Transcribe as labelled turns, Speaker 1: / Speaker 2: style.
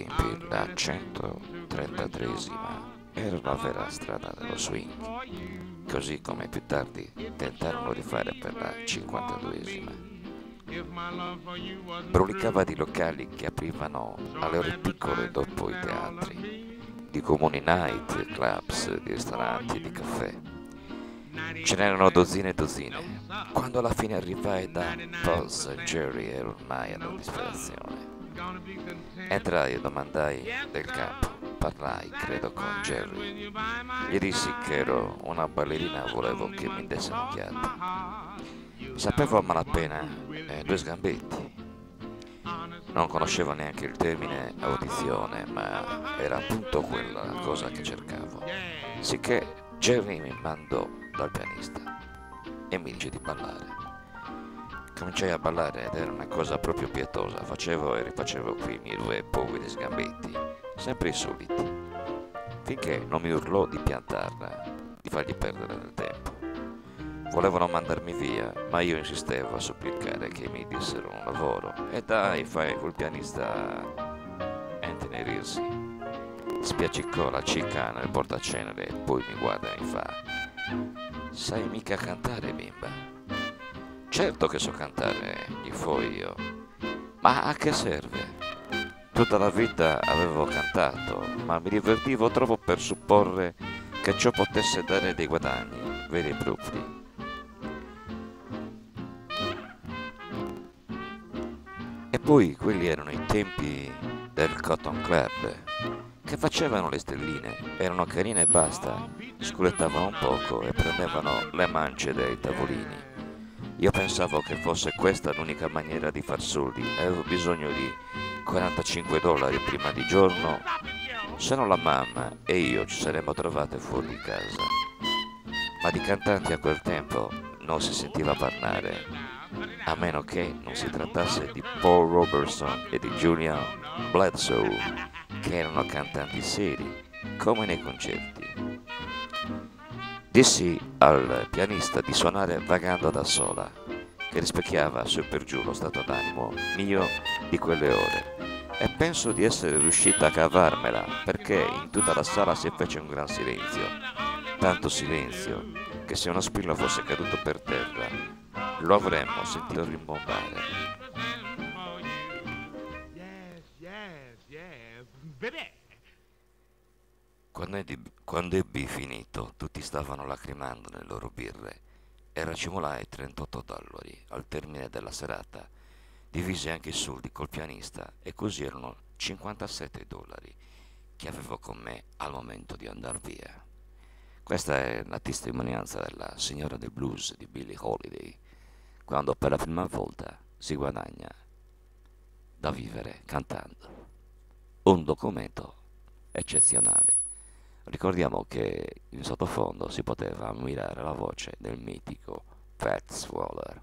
Speaker 1: tempi la 133esima era la vera strada dello swing, così come più tardi tentarono di fare per la 52esima. Brulicava di locali che aprivano alle ore piccole dopo i teatri, di comuni night, clubs, di ristoranti, di caffè. Ce n'erano dozzine e dozzine, quando alla fine arrivai da Buzz e Jerry ero ormai alla disperazione. Entrai e domandai del capo, parlai, credo, con Jerry. Gli dissi che ero una ballerina e volevo che mi desse un'occhiata. Sapevo a malapena due sgambetti. Non conoscevo neanche il termine audizione, ma era appunto quella la cosa che cercavo. Sicché Jerry mi mandò dal pianista e mi dice di ballare. Cominciai a ballare ed era una cosa proprio pietosa. Facevo e rifacevo quei miei due poveri sgambetti, sempre i soliti, finché non mi urlò di piantarla, di fargli perdere del tempo. Volevano mandarmi via, ma io insistevo a supplicare che mi dessero un lavoro. E dai, fai col pianista Anthony Rizzi. Spiaccicò la cica nel portacenere e poi mi guarda e mi fa: sai mica cantare, bimba? Certo che so cantare, gli fui io. Ma a che serve? Tutta la vita avevo cantato, ma mi divertivo troppo per supporre che ciò potesse dare dei guadagni veri e propri. E poi quelli erano i tempi del Cotton Club, che facevano le stelline, erano carine e basta, sculettavano un poco e prendevano le mance dei tavolini. Io pensavo che fosse questa l'unica maniera di far soldi, avevo bisogno di $45 prima di giorno, se no la mamma e io ci saremmo trovate fuori di casa. Ma di cantanti a quel tempo non si sentiva parlare, a meno che non si trattasse di Paul Robertson e di Julian Bledsoe, che erano cantanti seri, come nei concerti. Dissi al pianista di suonare vagando da sola, che rispecchiava su e per giù lo stato d'animo mio di quelle ore, e penso di essere riuscita a cavarmela, perché in tutta la sala si fece un gran silenzio, tanto silenzio che se uno spillo fosse caduto per terra lo avremmo sentito rimbombare. Quando ebbi finito, tutti stavano lacrimando nelle loro birre e racimolai $38 al termine della serata. Divisi anche i soldi col pianista e così erano $57 che avevo con me al momento di andar via. Questa è la testimonianza della signora del blues di Billie Holiday, quando per la prima volta si guadagna da vivere cantando. Un documento eccezionale. Ricordiamo che in sottofondo si poteva ammirare la voce del mitico Fats Waller.